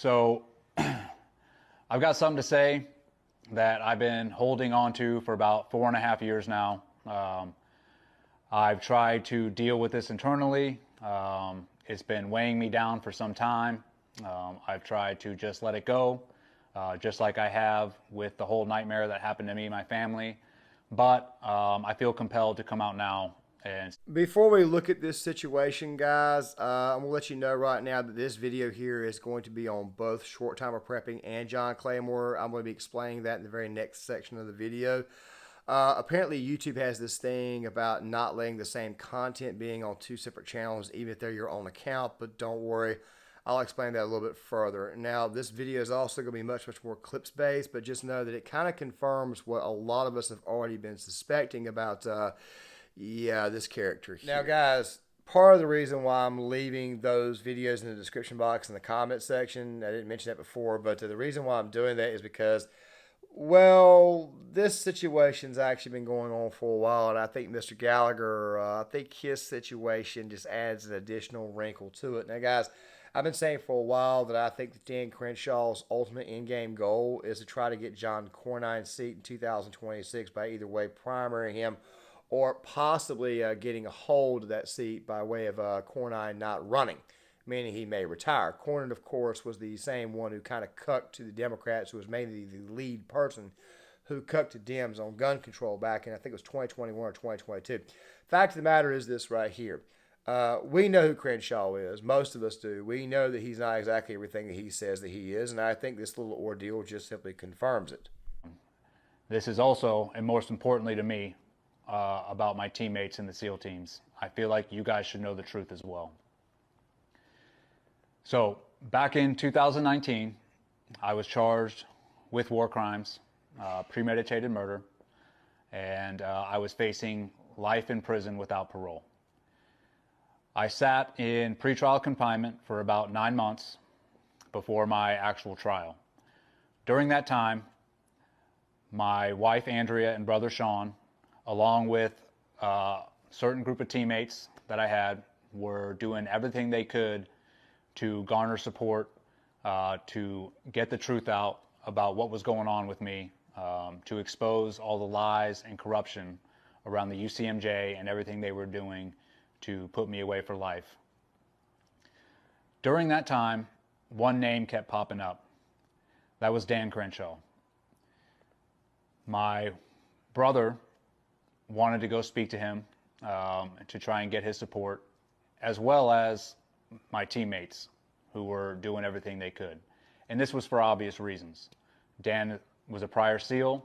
So I've got something to say that I've been holding on to for about 4.5 years now. I've tried to deal with this internally. It's been weighing me down for some time. I've tried to just let it go, just like I have with the whole nightmare that happened to me and my family. But I feel compelled to come out now. And Before we look at this situation, guys, I'm going to let you know right now that this video here is going to be on both short timer prepping and John Claymore. I'm going to be explaining that in the very next section of the video. Apparently, YouTube has this thing about not letting the same content being on two separate channels, even if they're your own account, but don't worry. I'll explain that a little bit further. Now, this video is also going to be much more clips-based, but just know that it kind of confirms what a lot of us have already been suspecting about this character here. Now, guys, part of the reason why I'm leaving those videos in the description box and the comment section, I didn't mention that before, but the reason why I'm doing that is because, well, this situation's actually been going on for a while, and I think Mr. Gallagher, I think his situation just adds an additional wrinkle to it. Now, guys, I've been saying for a while that I think that Dan Crenshaw's ultimate in-game goal is to try to get John Cornine's seat in 2026 by either way primarying him or possibly getting a hold of that seat by way of Cornine not running, meaning he may retire. Cornyn, of course, was the same one who kind of cucked to the Democrats, who was mainly the lead person who cucked to Dems on gun control back in, I think it was 2021 or 2022. Fact of the matter is this right here. We know who Crenshaw is. Most of us do. We know that he's not exactly everything that he says that he is, and I think this little ordeal just simply confirms it. this is also, and most importantly to me, about my teammates in the SEAL teams. I feel like you guys should know the truth as well. So back in 2019, I was charged with war crimes, premeditated murder, and I was facing life in prison without parole. I sat in pretrial confinement for about 9 months before my actual trial. During that time, my wife Andrea and brother Sean, along with a certain group of teammates that I had, were doing everything they could to garner support, to get the truth out about what was going on with me, to expose all the lies and corruption around the UCMJ and everything they were doing to put me away for life. During that time, one name kept popping up. That was Dan Crenshaw. My brother wanted to go speak to him to try and get his support, as well as my teammates who were doing everything they could. And this was for obvious reasons. Dan was a prior SEAL.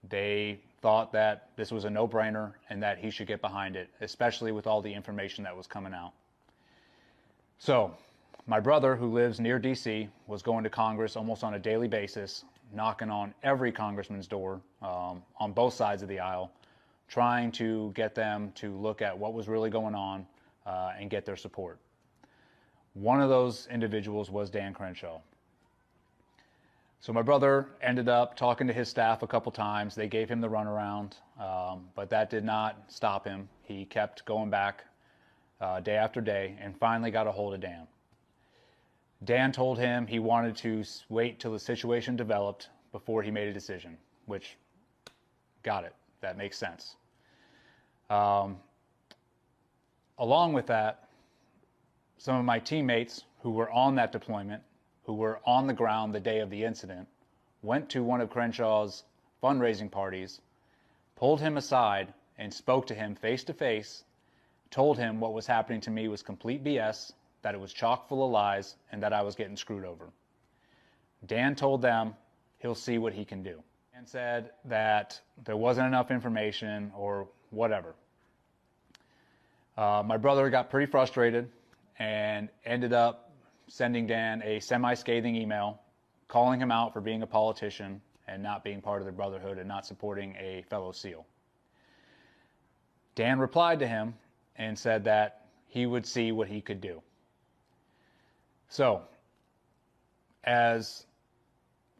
They thought that this was a no-brainer and that he should get behind it, especially with all the information that was coming out. So my brother, who lives near DC, was going to Congress almost on a daily basis, knocking on every congressman's door on both sides of the aisle, trying to get them to look at what was really going on and get their support. One of those individuals was Dan Crenshaw. So my brother ended up talking to his staff a couple times. They gave him the runaround, but that did not stop him. He kept going back day after day and finally got a hold of Dan. Dan told him he wanted to wait till the situation developed before he made a decision, which, got it, that makes sense. Along with that, some of my teammates who were on that deployment, who were on the ground the day of the incident, went to one of Crenshaw's fundraising parties, pulled him aside and spoke to him face to face, told him what was happening to me was complete BS, that it was chock full of lies, and that I was getting screwed over. Dan told them he'll see what he can do, and said that there wasn't enough information or whatever. My brother got pretty frustrated and ended up sending Dan a semi-scathing email, calling him out for being a politician and not being part of the Brotherhood and not supporting a fellow SEAL. Dan replied to him and said that he would see what he could do. So, as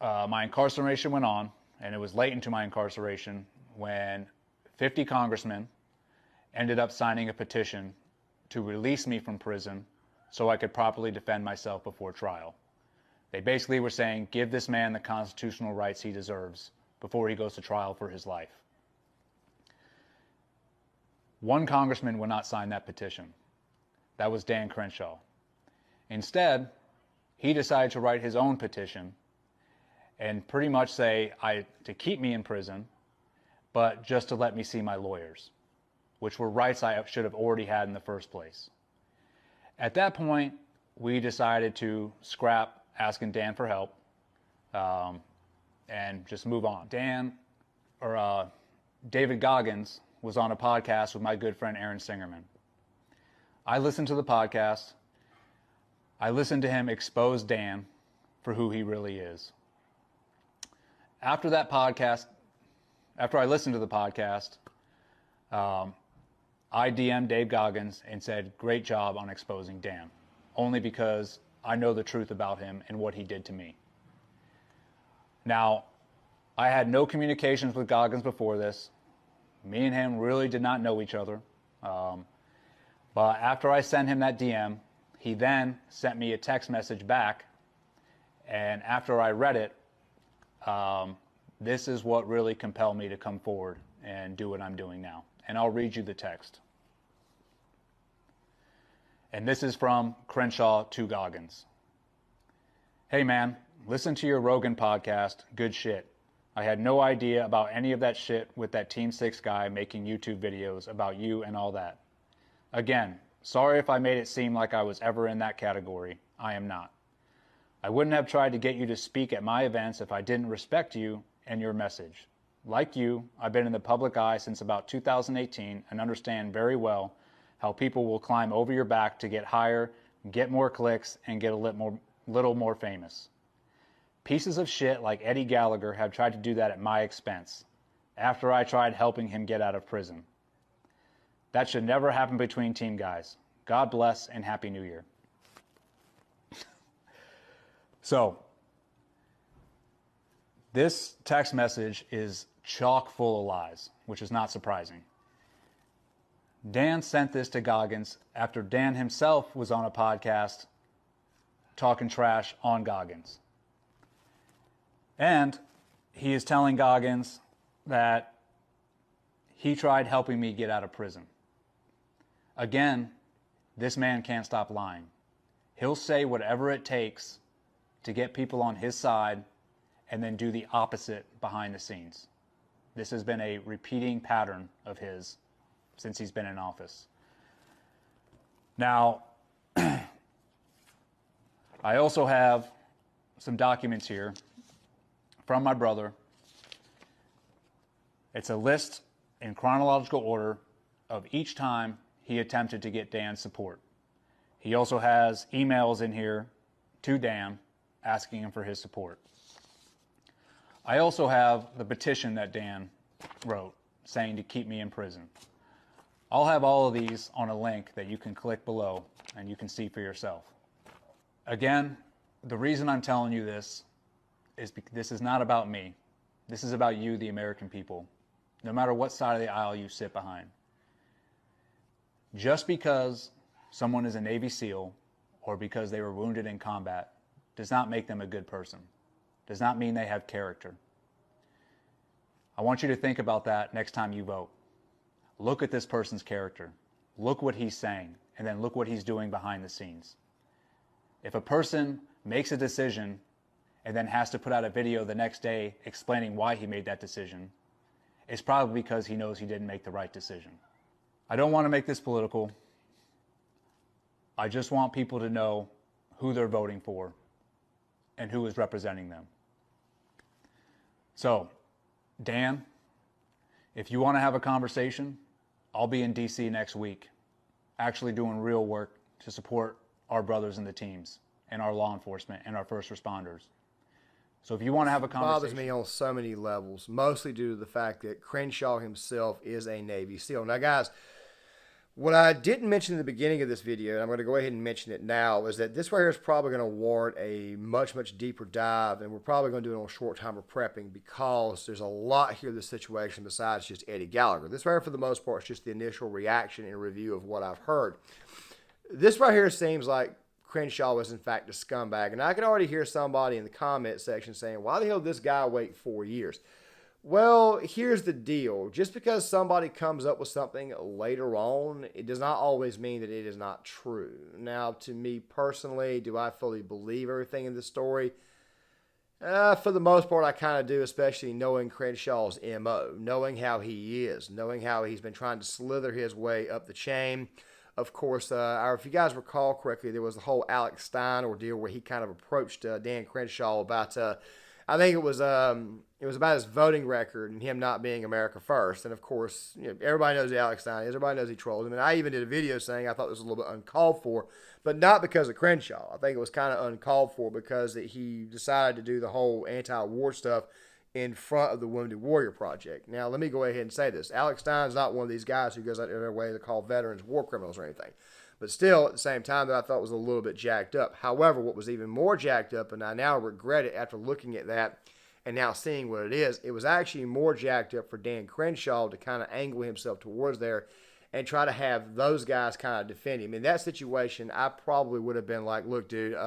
my incarceration went on, and it was late into my incarceration when 50 congressmen ended up signing a petition to release me from prison so I could properly defend myself before trial. They basically were saying, give this man the constitutional rights he deserves before he goes to trial for his life. One congressman would not sign that petition. That was Dan Crenshaw. Instead, he decided to write his own petition and pretty much say to keep me in prison, but just to let me see my lawyers, which were rights I should have already had in the first place. At that point, we decided to scrap asking Dan for help and just move on. David Goggins was on a podcast with my good friend Aaron Singerman. I listened to the podcast. I listened to him expose Dan for who he really is. After I listened to the podcast, I DM'd Dave Goggins and said, great job on exposing Dan, only because I know the truth about him and what he did to me. Now, I had no communications with Goggins before this. Me and him really did not know each other. But after I sent him that DM, he then sent me a text message back. And after I read it, this is what really compelled me to come forward and do what I'm doing now. And I'll read you the text. And this is from Crenshaw to Goggins. Hey man, listen to your Rogan podcast, good shit. I had no idea about any of that shit with that Team 6 guy making YouTube videos about you and all that. Again, sorry if I made it seem like I was ever in that category. I am not. I wouldn't have tried to get you to speak at my events if I didn't respect you and your message. Like you, I've been in the public eye since about 2018 and understand very well how people will climb over your back to get higher, get more clicks, and get a little more famous. Pieces of shit like Eddie Gallagher have tried to do that at my expense, after I tried helping him get out of prison. That should never happen between team guys. God bless and Happy New Year. So, this text message is chock full of lies, which is not surprising. Dan sent this to Goggins after Dan himself was on a podcast talking trash on Goggins. And he is telling Goggins that he tried helping me get out of prison. Again, this man can't stop lying. He'll say whatever it takes to get people on his side and then do the opposite behind the scenes. This has been a repeating pattern of his since he's been in office. Now, I also have some documents here from my brother. It's a list in chronological order of each time he attempted to get Dan's support. He also has emails in here to Dan asking him for his support. I also have the petition that Dan wrote saying to keep me in prison. I'll have all of these on a link that you can click below and you can see for yourself. Again, the reason I'm telling you this is because this is not about me. This is about you, the American people, no matter what side of the aisle you sit behind. Just because someone is a Navy SEAL or because they were wounded in combat does not make them a good person. Does not mean they have character. I want you to think about that next time you vote. Look at this person's character. Look what he's saying, and then look what he's doing behind the scenes. If a person makes a decision and then has to put out a video the next day explaining why he made that decision, it's probably because he knows he didn't make the right decision. I don't want to make this political. I just want people to know who they're voting for and who is representing them. So, Dan, if you want to have a conversation, I'll be in DC next week, actually doing real work to support our brothers in the teams and our law enforcement and our first responders. So if you want to have a conversation... It bothers me on so many levels, mostly due to the fact that Crenshaw himself is a Navy SEAL. Now, guys, what I didn't mention in the beginning of this video, and I'm going to go ahead and mention it now, is that this right here is probably going to warrant a much, much deeper dive, and we're probably going to do it on short time of prepping because there's a lot here in this situation besides just Eddie Gallagher. This right here, for the most part, is just the initial reaction and review of what I've heard. This right here seems like Crenshaw was in fact a scumbag. And I can already hear somebody in the comment section saying, why the hell did this guy wait 4 years? Well, here's the deal. Just because somebody comes up with something later on, it does not always mean that it is not true. Now, to me personally, do I fully believe everything in the story? For the most part, I kind of do, especially knowing Crenshaw's MO, knowing how he is, knowing how he's been trying to slither his way up the chain. Of course, if you guys recall correctly, there was the whole Alex Stein ordeal where he kind of approached Dan Crenshaw about I think it was about his voting record and him not being America First. And of course, everybody knows who Alex Stein is. Everybody knows he trolled him. And I even did a video saying I thought this was a little bit uncalled for, but not because of Crenshaw. I think it was kind of uncalled for because he decided to do the whole anti-war stuff in front of the Wounded Warrior Project. Now, let me go ahead and say this. Alex Stein's not one of these guys who goes out of their way to call veterans war criminals or anything. But still, at the same time, that I thought was a little bit jacked up. However, what was even more jacked up, and I now regret it after looking at that and now seeing what it was actually more jacked up for Dan Crenshaw to kind of angle himself towards there and try to have those guys kind of defend him. In that situation, I probably would have been like, look, dude,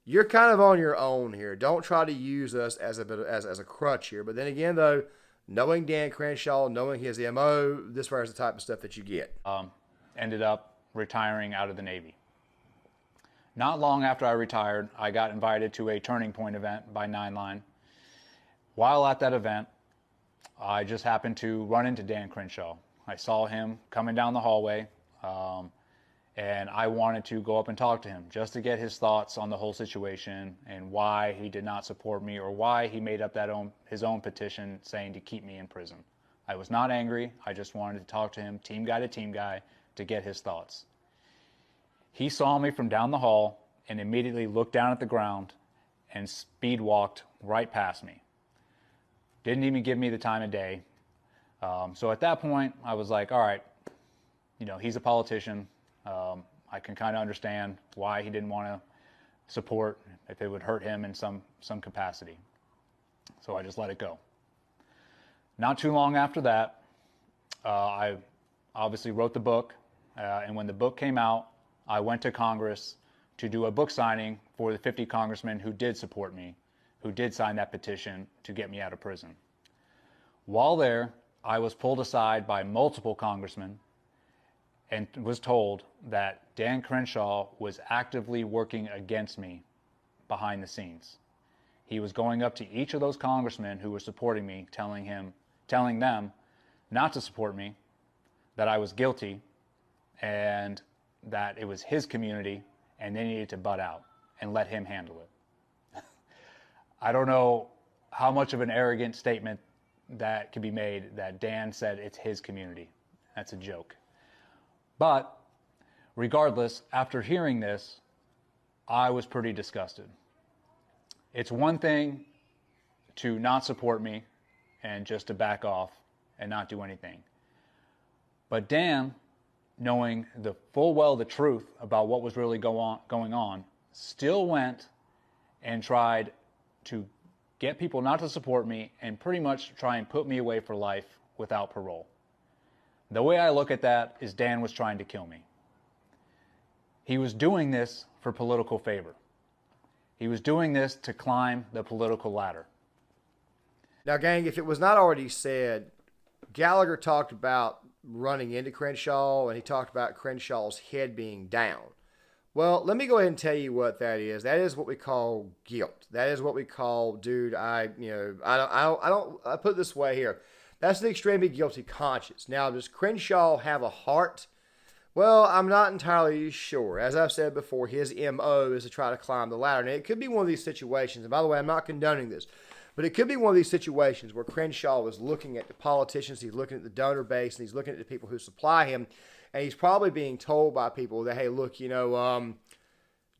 you're kind of on your own here. Don't try to use us as a crutch here. But then again, though, knowing Dan Crenshaw, knowing his MO, this is the type of stuff that you get. Ended up retiring out of the Navy. Not long after I retired, I got invited to a Turning Point event by 9 Line. While at that event, I just happened to run into Dan Crenshaw. I saw him coming down the hallway, and I wanted to go up and talk to him just to get his thoughts on the whole situation and why he did not support me or why he made up his own petition saying to keep me in prison. I was not angry. I just wanted to talk to him, team guy to team guy, to get his thoughts. He saw me from down the hall and immediately looked down at the ground and speed walked right past me. Didn't even give me the time of day. So at that point, I was like, all right, he's a politician. I can kind of understand why he didn't want to support if it would hurt him in some capacity. So I just let it go. Not too long after that, I obviously wrote the book. And when the book came out, I went to Congress to do a book signing for the 50 congressmen who did support me, who did sign that petition to get me out of prison. While there, I was pulled aside by multiple congressmen and was told that Dan Crenshaw was actively working against me behind the scenes. He was going up to each of those congressmen who were supporting me, telling them not to support me, that I was guilty, and that it was his community and they needed to butt out and let him handle it. I don't know how much of an arrogant statement that could be made that Dan said it's his community. That's a joke. But regardless, after hearing this, I was pretty disgusted. It's one thing to not support me and just to back off and not do anything. But Dan, knowing the full well the truth about what was really going on, still went and tried to get people not to support me and pretty much try and put me away for life without parole. The way I look at that is Dan was trying to kill me. He was doing this for political favor. He was doing this to climb the political ladder. Now, gang, if it was not already said, Gallagher talked about running into Crenshaw, and he talked about Crenshaw's head being down. Well, let me go ahead and tell you what that is. That is what we call guilt. That is what we call, dude, I put it this way here. That's the extremely guilty conscience. Now, does Crenshaw have a heart? Well, I'm not entirely sure. As I've said before, his MO is to try to climb the ladder. Now, it could be one of these situations, and by the way, I'm not condoning this, but it could be one of these situations where Crenshaw is looking at the politicians, he's looking at the donor base, and he's looking at the people who supply him, and he's probably being told by people that, hey, look,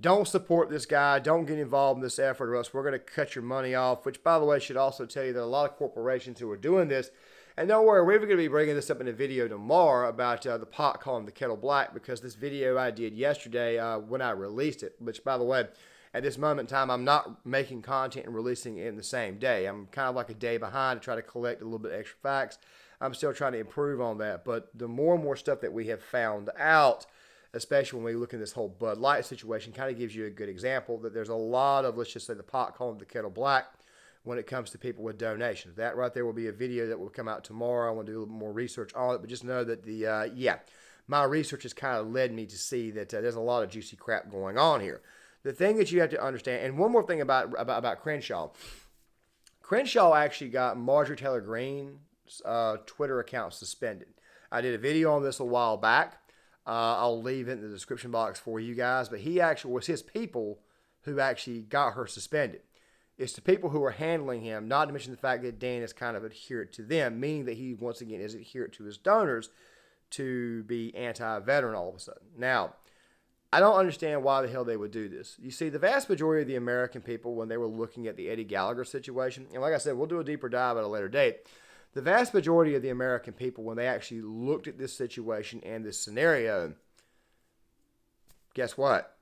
don't support this guy, don't get involved in this effort, or else we're going to cut your money off, which, by the way, should also tell you that a lot of corporations who are doing this, and don't worry, we're going to be bringing this up in a video tomorrow about the pot calling the kettle black, because this video I did yesterday when I released it, which, by the way, at this moment in time, I'm not making content and releasing it in the same day. I'm kind of like a day behind to try to collect a little bit extra facts. I'm still trying to improve on that. But the more and more stuff that we have found out, especially when we look at this whole Bud Light situation, kind of gives you a good example that there's a lot of, let's just say, the pot calling the kettle black when it comes to people with donations. That right there will be a video that will come out tomorrow. I want to do a little more research on it, but just know that my research has kind of led me to see that there's a lot of juicy crap going on here. The thing that you have to understand, and one more thing about Crenshaw. Crenshaw actually got Marjorie Taylor Greene's Twitter account suspended. I did a video on this a while back. I'll leave it in the description box for you guys, but he actually was his people who actually got her suspended. It's the people who are handling him, not to mention the fact that Dan is kind of adherent to them, meaning that he, once again, is adherent to his donors to be anti-veteran all of a sudden. Now, I don't understand why the hell they would do this. You see, the vast majority of the American people, when they were looking at the Eddie Gallagher situation, and like I said, we'll do a deeper dive at a later date, the vast majority of the American people, when they actually looked at this situation and this scenario, guess what?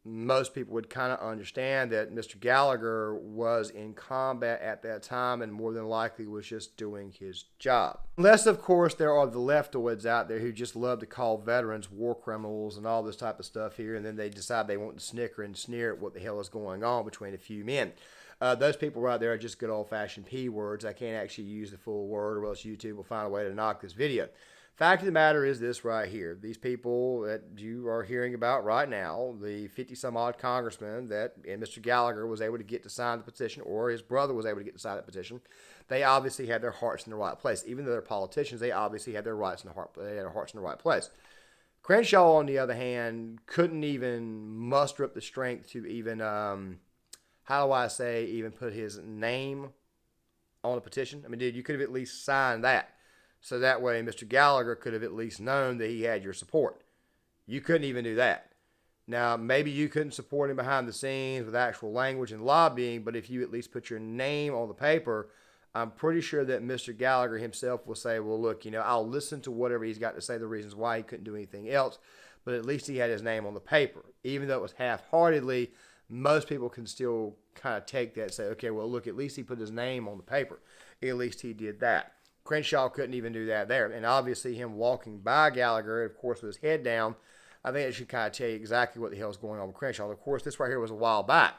Most people would kind of understand that Mr. Gallagher was in combat at that time and more than likely was just doing his job. Unless, of course, there are the leftoids out there who just love to call veterans war criminals and all this type of stuff here, and then they decide they want to snicker and sneer at what the hell is going on between a few men. Those people right there are just good old-fashioned P words. I can't actually use the full word or else YouTube will find a way to knock this video. Fact of the matter is this right here. These people that you are hearing about right now, the 50-some-odd congressmen that Mr. Gallagher was able to get to sign the petition, or his brother was able to get to sign the petition, they obviously had their hearts in the right place. Even though they're politicians, they obviously had their hearts in the right place. Crenshaw, on the other hand, couldn't even muster up the strength to even, even put his name on a petition. I mean, dude, you could have at least signed that. So that way, Mr. Gallagher could have at least known that he had your support. You couldn't even do that. Now, maybe you couldn't support him behind the scenes with actual language and lobbying, but if you at least put your name on the paper, I'm pretty sure that Mr. Gallagher himself will say, well, look, I'll listen to whatever he's got to say, the reasons why he couldn't do anything else, but at least he had his name on the paper. Even though it was half-heartedly, most people can still kind of take that and say, okay, well, look, at least he put his name on the paper. At least he did that. Crenshaw couldn't even do that there. And obviously him walking by Gallagher, of course, with his head down, I think it should kind of tell you exactly what the hell is going on with Crenshaw. And of course, this right here was a while back.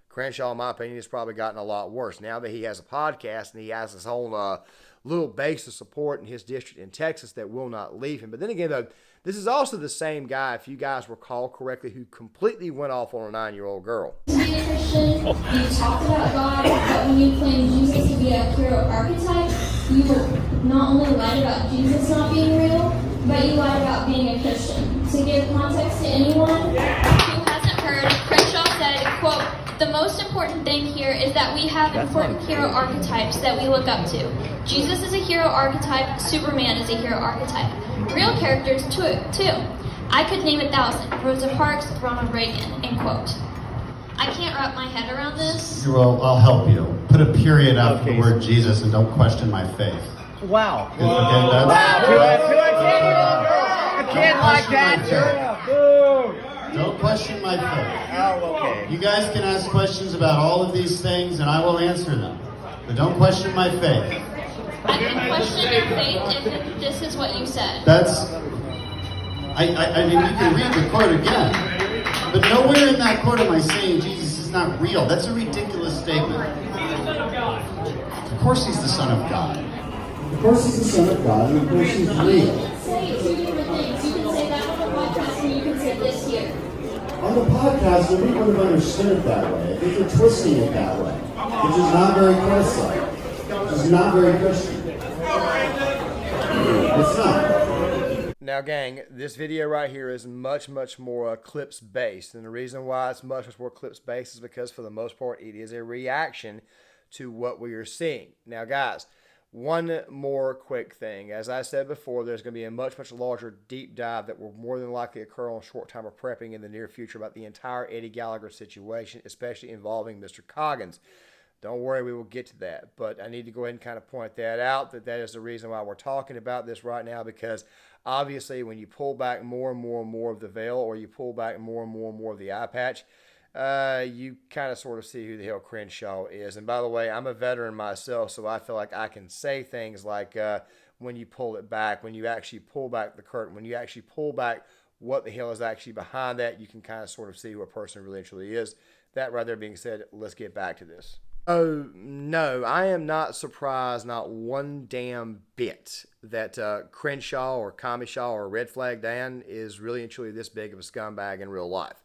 Crenshaw, in my opinion, has probably gotten a lot worse. Now that he has a podcast and he has his own little base of support in his district in Texas that will not leave him. But then again, though, this is also the same guy, if you guys recall correctly, who completely went off on a 9-year-old girl. Being a Christian, you talked about God, but when you claim Jesus to be a hero archetype, you not only lied about Jesus not being real, but you lied about being a Christian. To give context to anyone who hasn't heard, Crenshaw said, quote, "The most important thing here is that we have important hero archetypes that we look up to. Jesus is a hero archetype, Superman is a hero archetype. Real characters too. I could name 1,000. Rosa Parks, Ronald Reagan," end quote. I can't wrap my head around this. Well, I'll help you. Put a period after the word Jesus and don't question my faith. Wow. Okay, Wow. A kid like that. Don't question my faith. Oh, okay. You guys can ask questions about all of these things and I will answer them. But don't question my faith. I can question your faith if this is what you said. I mean, you can read the quote again. But nowhere in that quote am I saying Jesus is not real. That's a ridiculous statement. Of course he's the Son of God. Of course he's the Son of God, and of course he's real. You can say two different things. You can say that on the podcast, and you can say this here. On the podcast, the people have understood it that way. I think they're twisting it that way, which is not very Christ-like. Which is not very Christian. It's not. Now, gang, this video right here is much, much more clips-based. And the reason why it's much, much more clips-based is because, for the most part, it is a reaction to what we are seeing. Now, guys, one more quick thing. As I said before, there's going to be a much, much larger deep dive that will more than likely occur on Short Timer Prepping in the near future about the entire Eddie Gallagher situation, especially involving Mr. Coggins. Don't worry, we will get to that. But I need to go ahead and kind of point that out, that is the reason why we're talking about this right now, because obviously when you pull back more and more and more of the veil, or you pull back more and more and more of the eye patch, you kind of sort of see who the hell Crenshaw is. And by the way, I'm a veteran myself, so I feel like I can say things like when you pull it back, when you actually pull back the curtain, when you actually pull back what the hell is actually behind that, you can kind of sort of see who a person really and truly is. That right there being said, let's get back to this. Oh, no, I am not surprised, not one damn bit, that Crenshaw or Commie-Shaw or Red Flag Dan is really and truly this big of a scumbag in real life.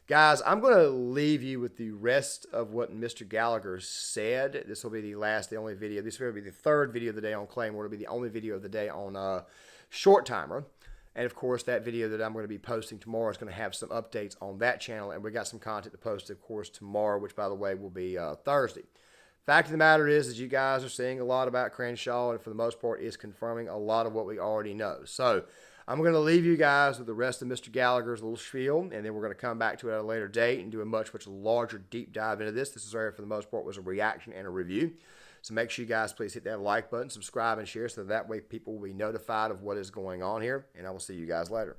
Guys, I'm going to leave you with the rest of what Mr. Gallagher said. This will be the only video. This will be the third video of the day on Claymore. It'll be the only video of the day on Short Timer. And, of course, that video that I'm going to be posting tomorrow is going to have some updates on that channel. And we got some content to post, of course, tomorrow, which, by the way, will be Thursday. Fact of the matter is you guys are seeing a lot about Crenshaw, and for the most part is confirming a lot of what we already know. So I'm going to leave you guys with the rest of Mr. Gallagher's little spiel, and then we're going to come back to it at a later date and do a much larger deep dive into this. This is for the most part was a reaction and a review. So make sure you guys please hit that like button, subscribe, and share so that way people will be notified of what is going on here. And I will see you guys later.